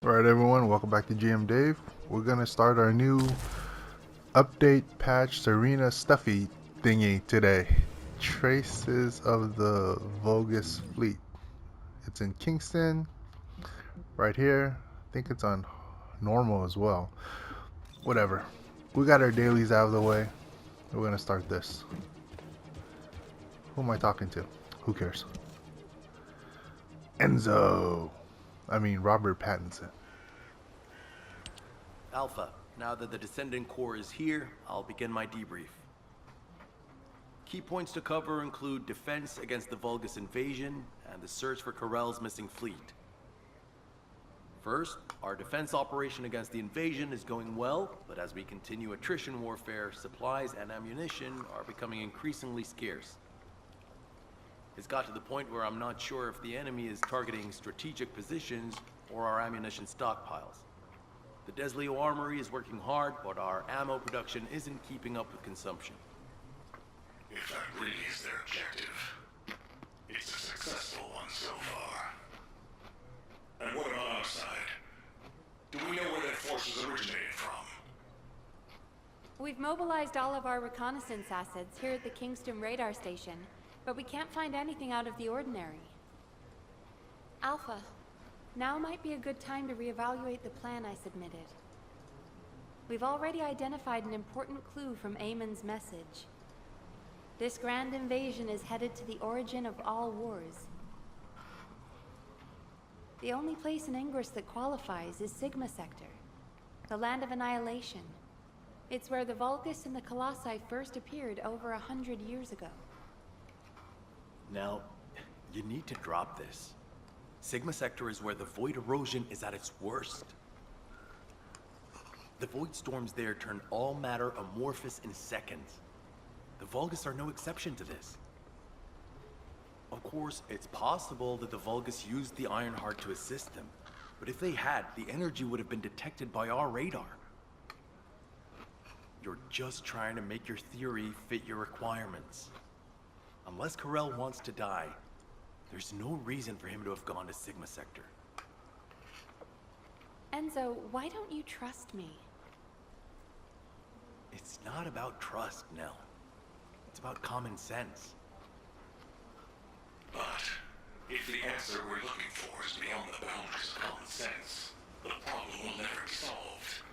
Alright everyone, welcome back to GM Dave. We're gonna start our new update patch Serena stuffy thingy today. Traces of the Vulgus fleet. It's in Kingston, right here. I think it's on normal as well. Whatever. We got our dailies out of the way. We're gonna start this. Who am I talking to? Who cares? Enzo! I mean Robert Pattinson. Alpha, now that the Descendant Core is here, I'll begin my debrief. Key points to cover include defense against the Vulgus invasion and the search for Corell's missing fleet. First, our defense operation against the invasion is going well, but as we continue attrition warfare, supplies and ammunition are becoming increasingly scarce. It's got to the point where I'm not sure if the enemy is targeting strategic positions or our ammunition stockpiles. The Desleo Armory is working hard, but our ammo production isn't keeping up with consumption. If that really is their objective, it's a successful one so far. And what about our side? Do we know where their forces originated from? We've mobilized all of our reconnaissance assets here at the Kingston radar station, but we can't find anything out of the ordinary. Alpha, now might be a good time to reevaluate the plan I submitted. We've already identified an important clue from Amon's message. This grand invasion is headed to the origin of all wars. The only place in Ingress that qualifies is Sigma Sector, the land of annihilation. It's where the Vulgus and the Colossi first appeared over 100 years ago. Now, you need to drop this. Sigma Sector is where the void erosion is at its worst. The void storms there turn all matter amorphous in seconds. The Vulgus are no exception to this. Of course, it's possible that the Vulgus used the Ironheart to assist them, but if they had, the energy would have been detected by our radar. You're just trying to make your theory fit your requirements. Unless Corell wants to die, there's no reason for him to have gone to Sigma Sector. Enzo, why don't you trust me? It's not about trust, Nell. It's about common sense. But if the answer we're looking for is beyond the boundaries of common sense, the problem will never be solved.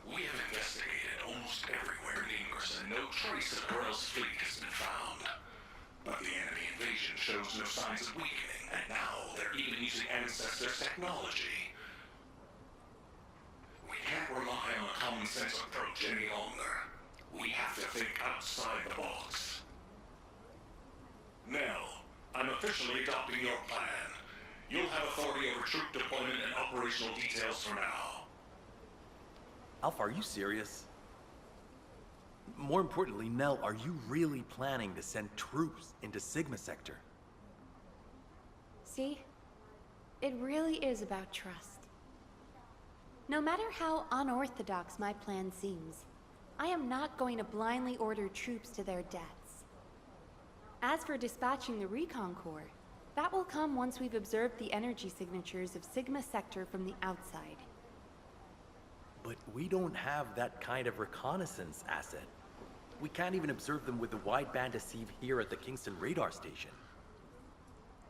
We have investigated almost everywhere in Ingress, and no trace of Corell's fleet has been found. But the enemy invasion shows no signs of weakening, and now they're even using Ancestors' technology. We can't rely on a common sense approach any longer. We have to think outside the box. Nell, I'm officially adopting your plan. You'll have authority over troop deployment and operational details for now. Alpha, are you serious? More importantly, Nell, are you really planning to send troops into Sigma Sector? See? It really is about trust. No matter how unorthodox my plan seems, I am not going to blindly order troops to their deaths. As for dispatching the Recon Corps, that will come once we've observed the energy signatures of Sigma Sector from the outside. But we don't have that kind of reconnaissance asset. We can't even observe them with the wideband deceive here at the Kingston radar station.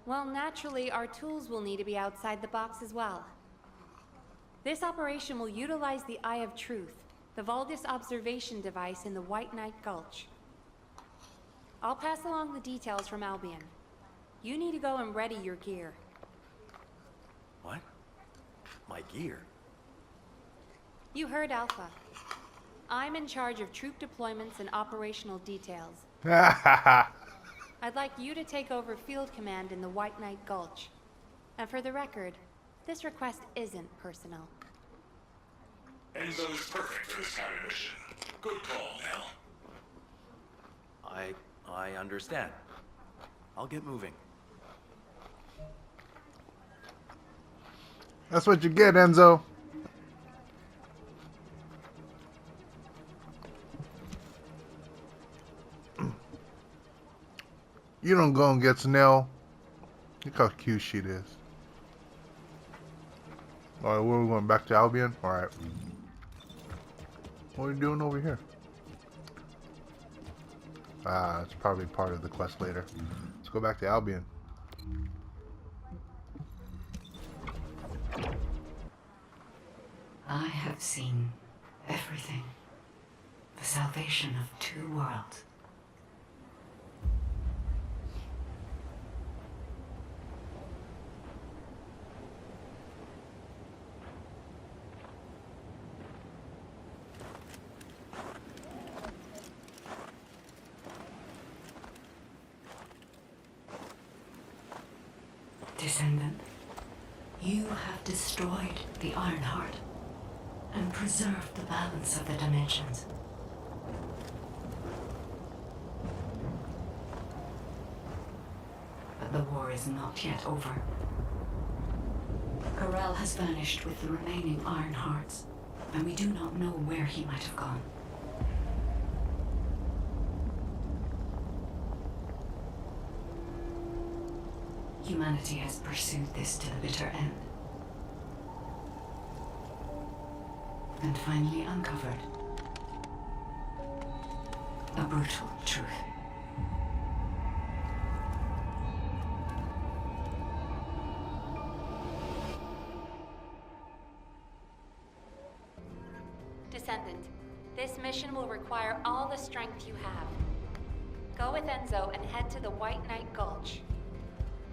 Well, naturally, our tools will need to be outside the box as well. This operation will utilize the Eye of Truth, the Vulgus observation device in the White Knight Gulch. I'll pass along the details from Albion. You need to go and ready your gear. What? My gear? You heard Alpha. I'm in charge of troop deployments and operational details. I'd like you to take over field command in the White Knight Gulch. And for the record, this request isn't personal. Enzo is perfect for this kind of mission. Good call, Nell. I understand. I'll get moving. That's what you get, Enzo. You don't go and get Snell. Look how cute she is. Alright, we're going back to Albion? Alright. What are we doing over here? Ah, it's probably part of the quest later. Let's go back to Albion. I have seen everything. The salvation of 2 worlds. Descendant, you have destroyed the Ironheart and preserved the balance of the dimensions. But the war is not yet over. Corel has vanished with the remaining Ironhearts, and we do not know where he might have gone. Humanity has pursued this to the bitter end. And finally uncovered a brutal truth. Descendant, this mission will require all the strength you have. Go with Enzo and head to the White Knight Gulch.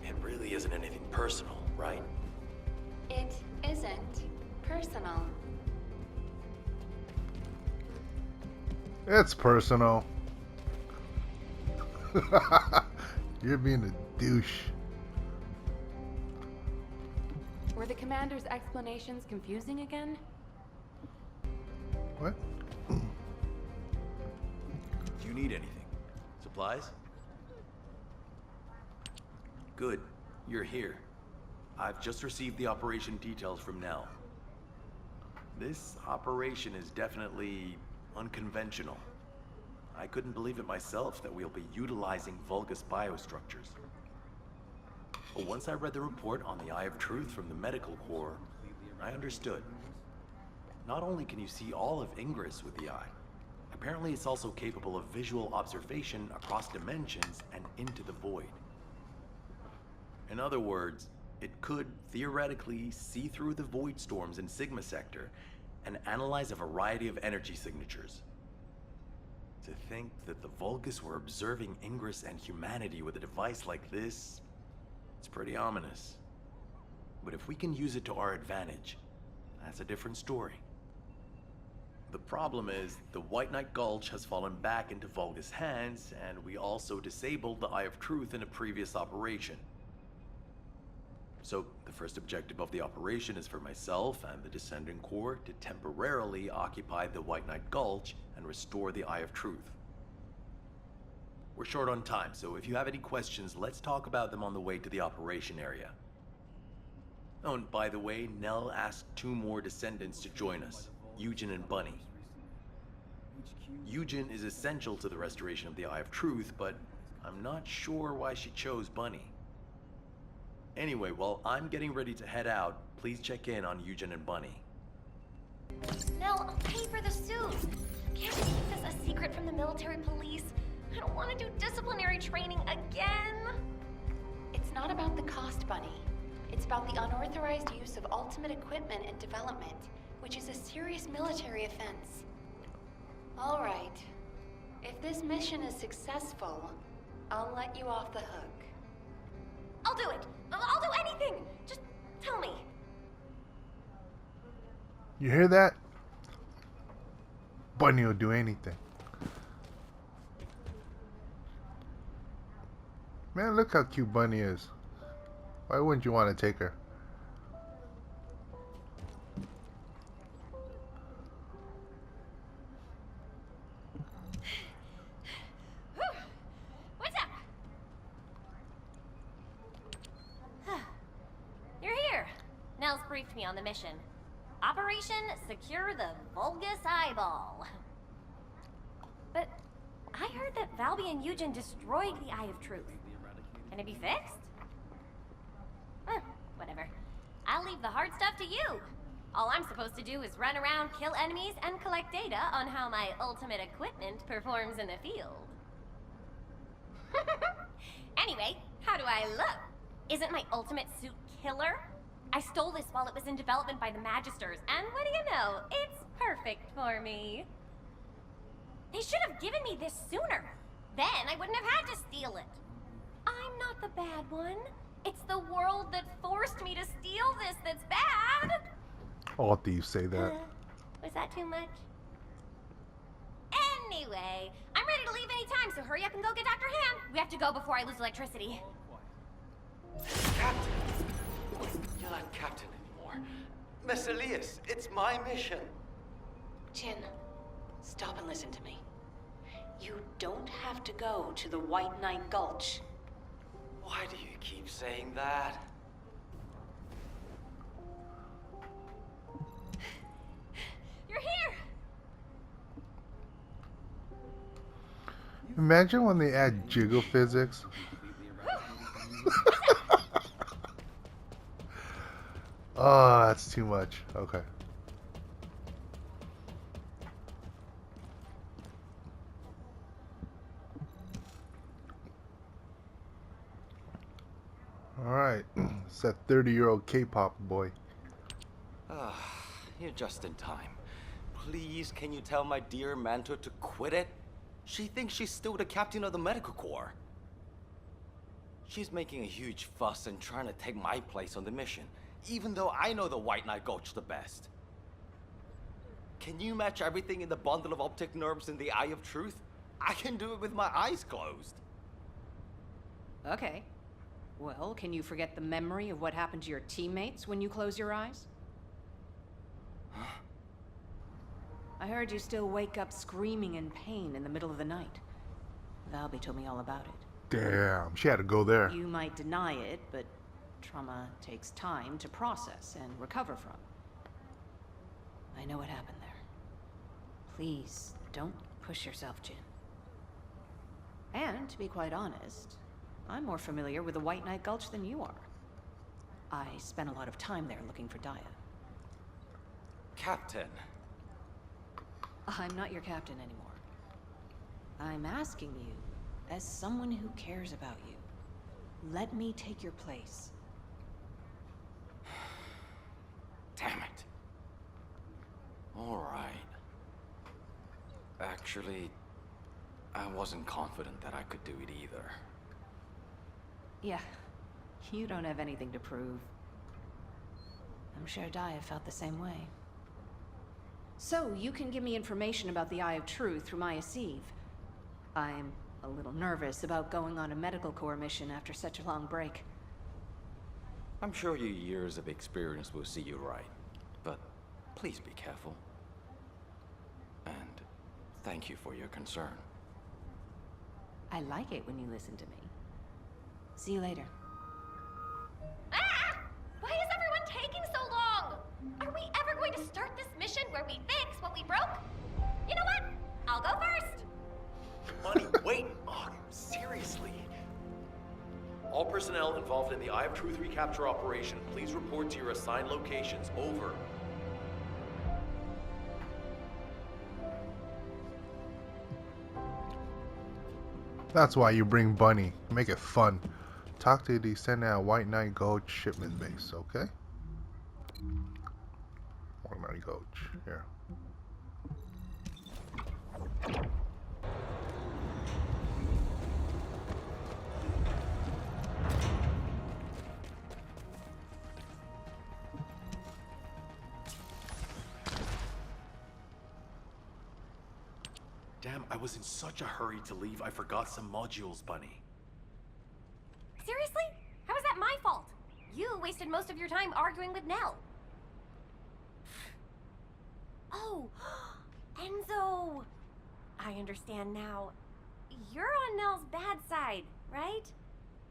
It really isn't anything personal, right? It isn't personal. It's personal. You're being a douche. Were the commander's explanations confusing again? What? Do you need anything? Supplies? Good. You're here. I've just received the operation details from Nell. This operation is definitely unconventional. I couldn't believe it myself that we'll be utilizing Vulgus biostructures. But once I read the report on the Eye of Truth from the Medical Corps, I understood. Not only can you see all of Ingress with the eye, apparently it's also capable of visual observation across dimensions and into the void. In other words, it could theoretically see through the void storms in Sigma Sector and analyze a variety of energy signatures. To think that the Vulgus were observing Ingress and humanity with a device like this, it's pretty ominous. But if we can use it to our advantage, that's a different story. The problem is, the White Knight Gulch has fallen back into Vulgus hands, and we also disabled the Eye of Truth in a previous operation. So, the first objective of the operation is for myself and the Descendant Corps to temporarily occupy the White Knight Gulch and restore the Eye of Truth. We're short on time, so if you have any questions, let's talk about them on the way to the operation area. Oh, and by the way, Nell asked 2 more Descendants to join us, Eugen and Bunny. Eugen is essential to the restoration of the Eye of Truth, but I'm not sure why she chose Bunny. Anyway, while I'm getting ready to head out, please check in on Eugen and Bunny. Nell, I'll pay for the suit. Can't we keep this a secret from the military police? I don't want to do disciplinary training again. It's not about the cost, Bunny. It's about the unauthorized use of ultimate equipment and development, which is a serious military offense. All right. If this mission is successful, I'll let you off the hook. I'll do it. I'll do anything. Just tell me. You hear that? Bunny will do anything. Man, look how cute Bunny is. Why wouldn't you want to take her? What's up? You're here. Nell's briefed me on the mission. Operation Secure the Vulgus Eyeball. But I heard that Valby and Eugen destroyed the Eye of Truth. Can it be fixed? Whatever. I'll leave the hard stuff to you. All I'm supposed to do is run around, kill enemies, and collect data on how my ultimate equipment performs in the field. Anyway, how do I look? Isn't my ultimate suit killer? I stole this while it was in development by the Magisters, and what do you know? It's perfect for me. They should have given me this sooner. Then I wouldn't have had to steal it. I'm not the bad one. It's the world that forced me to steal this that's bad. All thieves say that. Was that too much? Anyway, I'm ready to leave any time, so hurry up and go get Dr. Ham. We have to go before I lose electricity. Captain! You're not captain anymore. Miss Elias, it's my mission. Jin, stop and listen to me. You don't have to go to the White Knight Gulch. Why do you keep saying that? You're here! Imagine when they add jiggle physics. Oh, that's too much. Okay. Alright. It's that 30-year-old K-pop boy. You're just in time. Please, can you tell my dear mentor to quit it? She thinks she's still the captain of the medical corps. She's making a huge fuss and trying to take my place on the mission, even though I know the White Knight Gulch the best. Can you match everything in the bundle of optic nerves in the Eye of Truth? I can do it with my eyes closed. Okay. Well, can you forget the memory of what happened to your teammates when you close your eyes? I heard you still wake up screaming in pain in the middle of the night. Valby told me all about it. Damn, she had to go there. You might deny it, but trauma takes time to process and recover from. I know what happened there. Please, don't push yourself, Jin. And, to be quite honest, I'm more familiar with the White Knight Gulch than you are. I spent a lot of time there looking for Daya. Captain. I'm not your captain anymore. I'm asking you, as someone who cares about you, let me take your place. Damn it. All right. Actually, I wasn't confident that I could do it either. Yeah, you don't have anything to prove. I'm sure Daya felt the same way. So, you can give me information about the Eye of Truth through Maya Sieve. I'm a little nervous about going on a medical corps mission after such a long break. I'm sure your years of experience will see you right, but please be careful. And thank you for your concern. I like it when you listen to me. See you later. Ah! Why is everyone taking so long? Are we ever going to start this mission where we fix what we broke? You know what? I'll go first. Bunny, wait! Oh, seriously? All personnel involved in the Eye of Truth recapture operation, please report to your assigned locations. Over. That's why you bring Bunny. Make it fun. Talk to the Descendant at White Knight Gulch shipment base, okay? White Knight Gulch, here. Damn, I was in such a hurry to leave, I forgot some modules, Bunny. Seriously? How is that my fault? You wasted most of your time arguing with Nell. Oh, Enzo! I understand now. You're on Nell's bad side, right?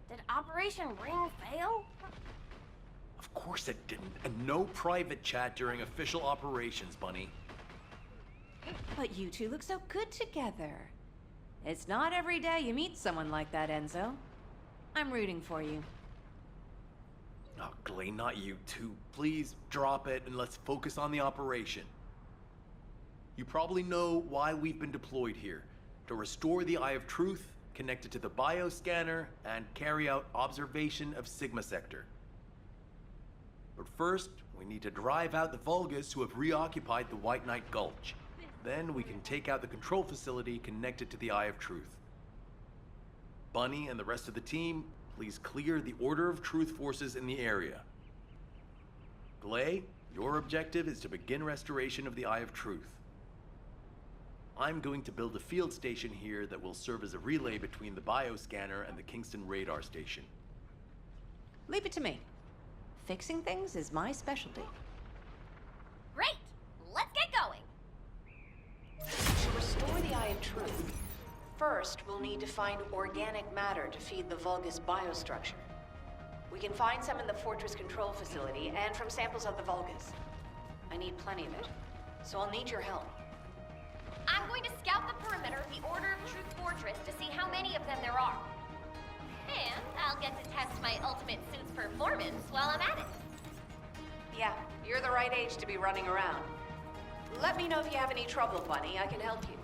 Did Operation Ring fail? Of course it didn't. And no private chat during official operations, Bunny. But you two look so good together. It's not every day you meet someone like that, Enzo. I'm rooting for you. Oh, Gley, not you too. Please drop it and let's focus on the operation. You probably know why we've been deployed here. To restore the Eye of Truth, connect it to the bioscanner, and carry out observation of Sigma Sector. But first, we need to drive out the Vulgus who have reoccupied the White Knight Gulch. Then we can take out the control facility connected to the Eye of Truth. Bunny and the rest of the team, please clear the Order of Truth forces in the area. Gley, your objective is to begin restoration of the Eye of Truth. I'm going to build a field station here that will serve as a relay between the bioscanner and the Kingston radar station. Leave it to me. Fixing things is my specialty. Great! Let's get going! To restore the Eye of Truth, first we'll need to find organic matter to feed the Vulgus biostructure. We can find some in the Fortress control facility and from samples of the Vulgus. I need plenty of it, so I'll need your help. I'm going to scout the perimeter of the Order of Truth Fortress to see how many of them there are. And I'll get to test my ultimate suit's performance while I'm at it. Yeah, you're the right age to be running around. Let me know if you have any trouble, Bunny. I can help you.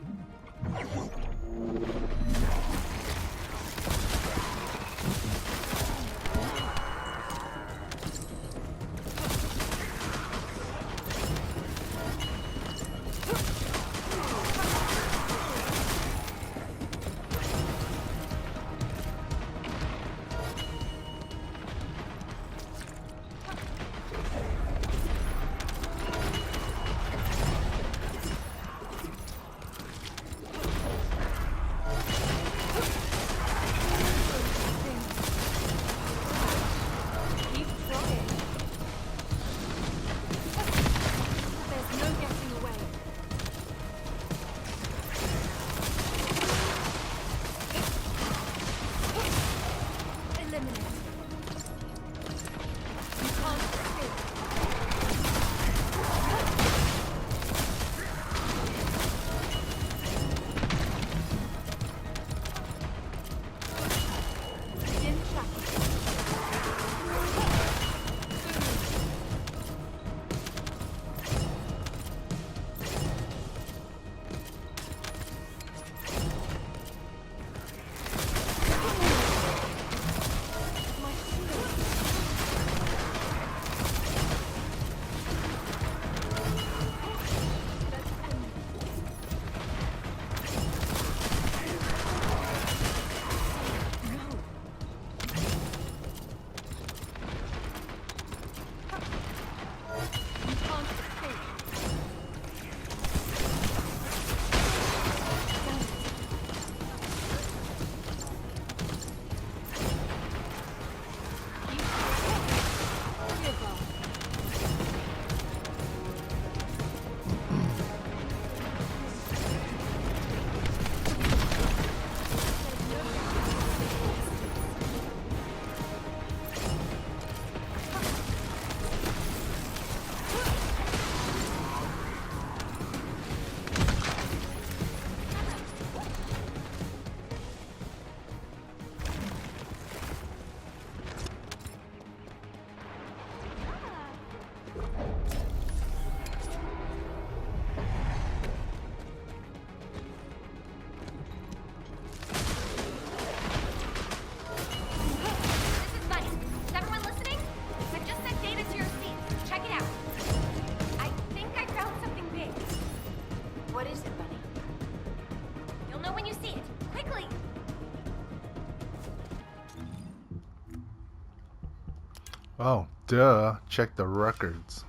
Oh, duh. Check the records.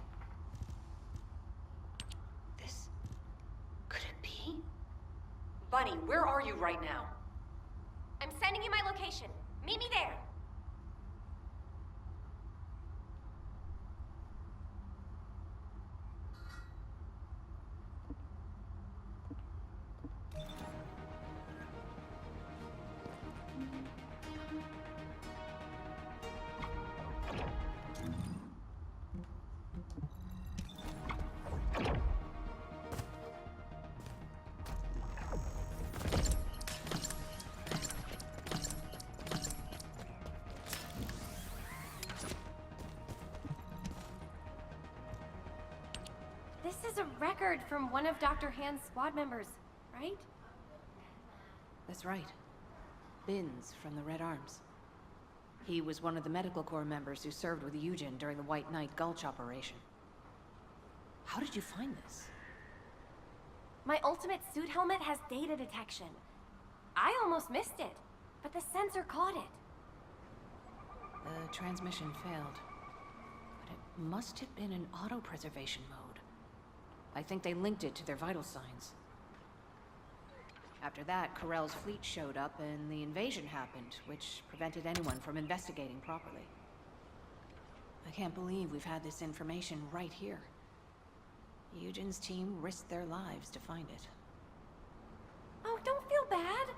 This... could it be? Bunny, where are you right now? I'm sending you my location. Meet me there. This is a record from one of Dr. Hand's squad members, right? That's right. Binns from the Red Arms. He was one of the Medical Corps members who served with Eugen during the White Knight Gulch operation. How did you find this? My ultimate suit helmet has data detection. I almost missed it, but the sensor caught it. The transmission failed. But it must have been in auto-preservation mode. I think they linked it to their vital signs. After that, Corell's fleet showed up and the invasion happened, which prevented anyone from investigating properly. I can't believe we've had this information right here. Eugen's team risked their lives to find it. Oh, don't feel bad.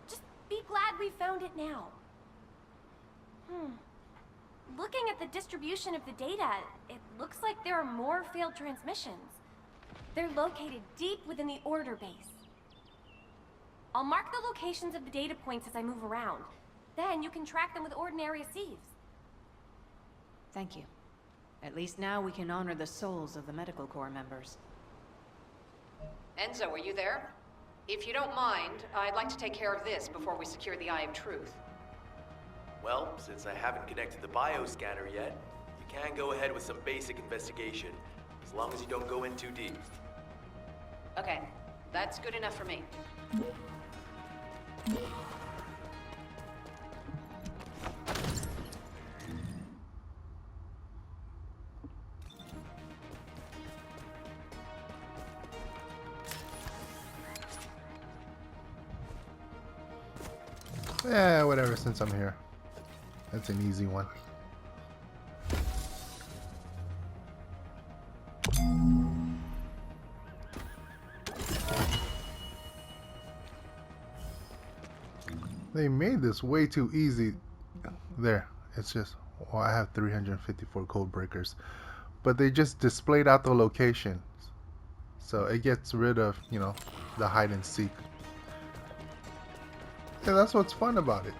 Just be glad we found it now. Looking at the distribution of the data, it looks like there are more failed transmissions. They're located deep within the Order base. I'll mark the locations of the data points as I move around. Then you can track them with ordinary sieves. Thank you. At least now we can honor the souls of the Medical Corps members. Enzo, are you there? If you don't mind, I'd like to take care of this before we secure the Eye of Truth. Well, since I haven't connected the bioscanner yet, you can go ahead with some basic investigation, as long as you don't go in too deep. Okay, that's good enough for me. Whatever, since I'm here. That's an easy one. They made this way too easy. There, it's just, well, I have 354 code breakers, but they just displayed out the locations, so it gets rid of, you know, the hide and seek. Yeah, that's what's fun about it,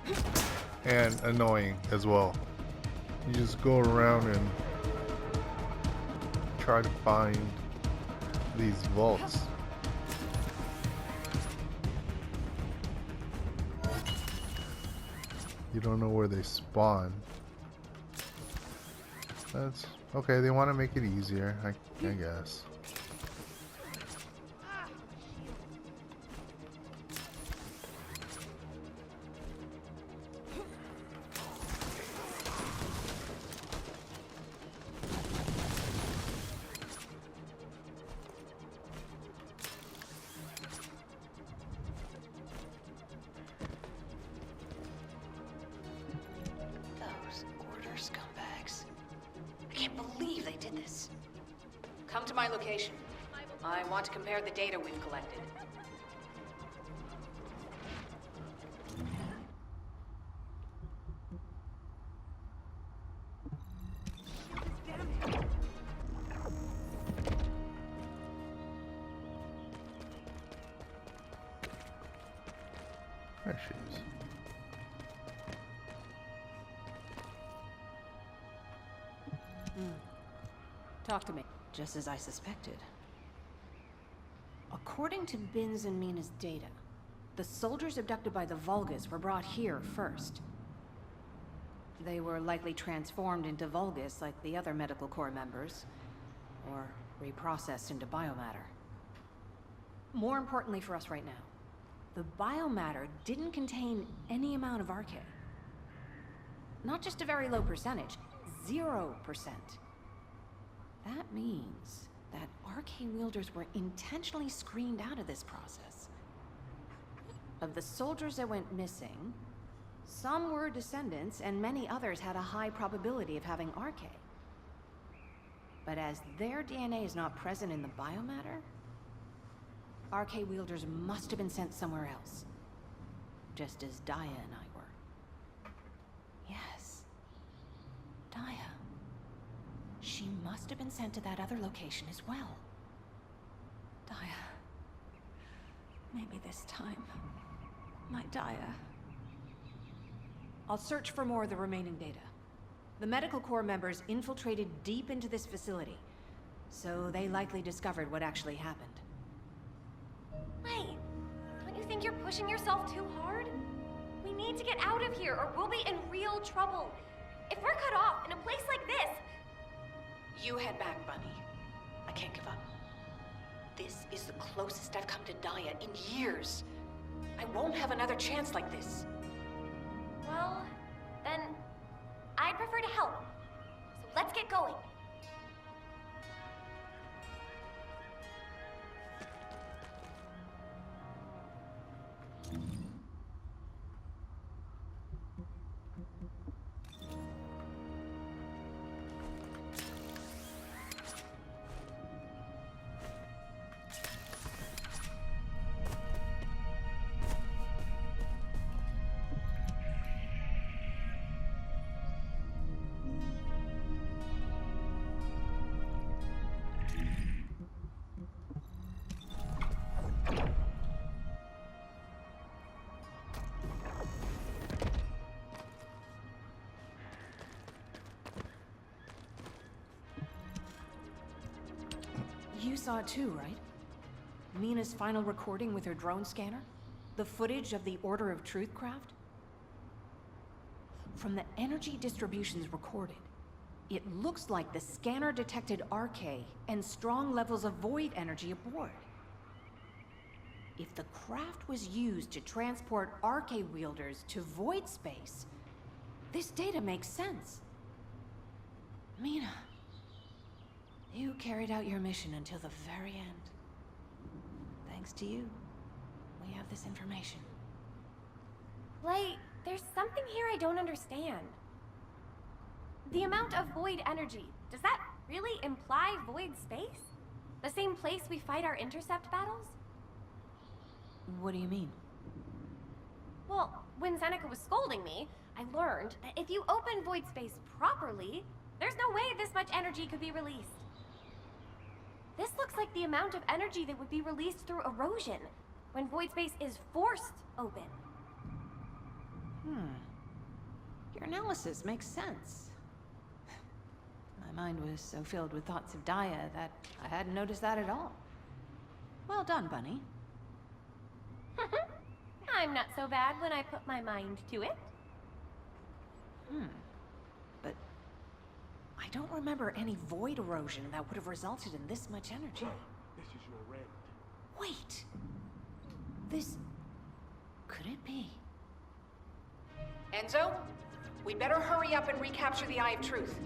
and annoying as well. You just go around and try to find these vaults. You don't know where they spawn. That's okay. They want to make it easier, I guess. Come to my location. I want to compare the data we've collected. There she is. Talk to me. Just as I suspected. According to Binns and Mina's data, the soldiers abducted by the Vulgus were brought here first. They were likely transformed into Vulgus like the other Medical Corps members, or reprocessed into biomatter. More importantly for us right now, the biomatter didn't contain any amount of RK. Not just a very low percentage, 0%. That means that RK wielders were intentionally screened out of this process. Of the soldiers that went missing, some were descendants and many others had a high probability of having RK. But as their DNA is not present in the biomatter, RK wielders must have been sent somewhere else. Just as Daya and I were. Yes. Daya. She must have been sent to that other location as well. Daya. Maybe this time. My Daya. I'll search for more of the remaining data. The Medical Corps members infiltrated deep into this facility. So they likely discovered what actually happened. Wait, don't you think you're pushing yourself too hard? We need to get out of here or we'll be in real trouble. If we're cut off in a place like this... You head back, Bunny. I can't give up. This is the closest I've come to Daya in years. I won't have another chance like this. Well, then I'd prefer to help. So let's get going. You saw it too, right? Mina's final recording with her drone scanner? The footage of the Order of Truth craft? From the energy distributions recorded, it looks like the scanner detected RK and strong levels of void energy aboard. If the craft was used to transport RK wielders to void space, this data makes sense. Mina, you carried out your mission until the very end. Thanks to you, we have this information. Gley, there's something here I don't understand. The amount of void energy, does that really imply void space? The same place we fight our intercept battles? What do you mean? Well, when Seneca was scolding me, I learned that if you open void space properly, there's no way this much energy could be released. This looks like the amount of energy that would be released through erosion when void space is forced open. Your analysis makes sense. My mind was so filled with thoughts of Daya that I hadn't noticed that at all. Well done, Bunny. I'm not so bad when I put my mind to it. But I don't remember any void erosion that would have resulted in this much energy. This is your end. Wait. This... could it be? Enzo, we'd better hurry up and recapture the Eye of Truth.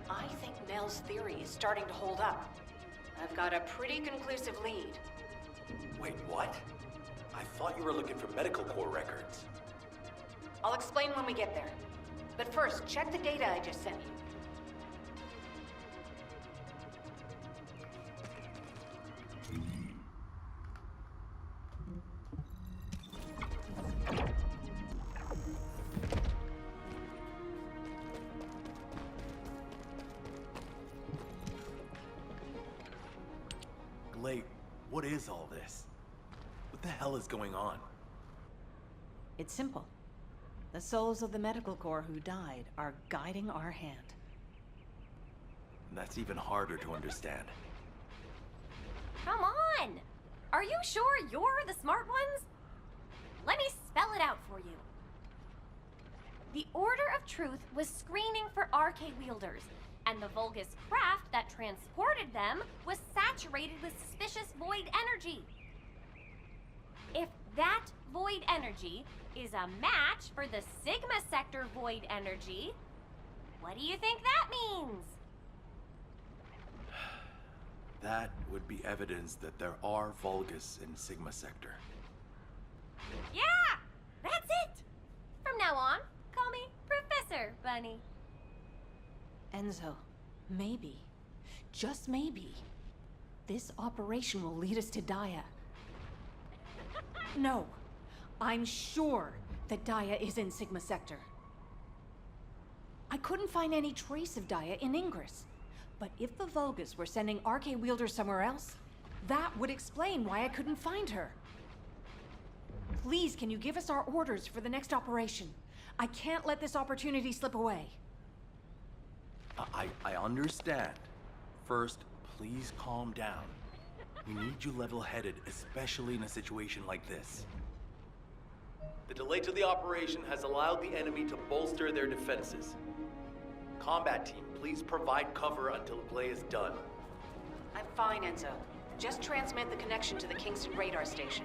I think Nell's theory is starting to hold up. I've got a pretty conclusive lead. Wait, what? I thought you were looking for medical core records. I'll explain when we get there. But first, check the data I just sent you. Gley, what is all this? What the hell is going on? It's simple. The souls of the medical corps who died are guiding our hand. That's even harder to understand. Come on! Are you sure you're the smart ones? Let me spell it out for you. The Order of Truth was screening for RK wielders, and the Vulgus craft that transported them was saturated with suspicious void energy. If that void energy is a match for the Sigma Sector void energy, what do you think that means? That would be evidence that there are Vulgus in Sigma Sector. Yeah! That's it! From now on, call me Professor Bunny. Enzo, maybe, just maybe, this operation will lead us to Daya. No, I'm sure that Daya is in Sigma Sector. I couldn't find any trace of Daya in Ingress. But if the Vulgus were sending RK wielders somewhere else, that would explain why I couldn't find her. Please, can you give us our orders for the next operation? I can't let this opportunity slip away. I understand. First, please calm down. We need you level-headed, especially in a situation like this. The delay to the operation has allowed the enemy to bolster their defenses. Combat team, please provide cover until Gley is done. I'm fine, Enzo. Just transmit the connection to the Kingston radar station.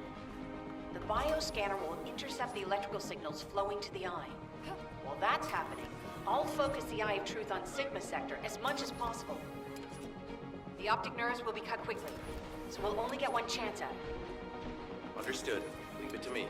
The bioscanner will intercept the electrical signals flowing to the eye. While that's happening, I'll focus the Eye of Truth on Sigma Sector as much as possible. The optic nerves will be cut quickly, so we'll only get one chance at it. Understood. Leave it to me.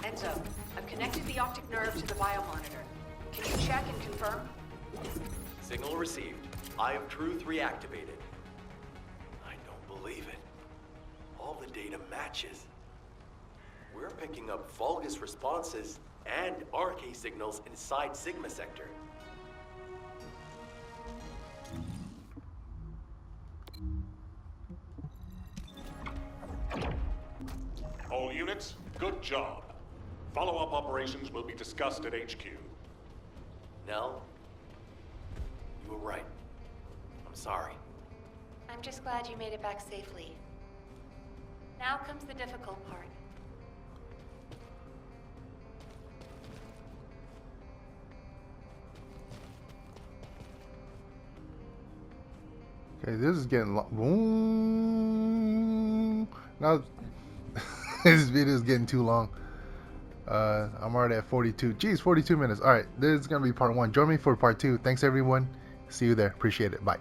Enzo, I've connected the optic nerve to the biomonitor. Can you check and confirm? Signal received. Eye of Truth reactivated. I don't believe it. All the data matches. We're picking up Vulgus responses and RK signals inside Sigma Sector. All units, good job. Follow-up operations will be discussed at HQ. Nell, you were right. I'm sorry. I'm just glad you made it back safely. Now comes the difficult part. Okay, this is getting long. Now, this video is getting too long. I'm already at 42. Geez, 42 minutes. All right, this is gonna be part 1. Join me for part 2. Thanks everyone. See you there. Appreciate it. Bye.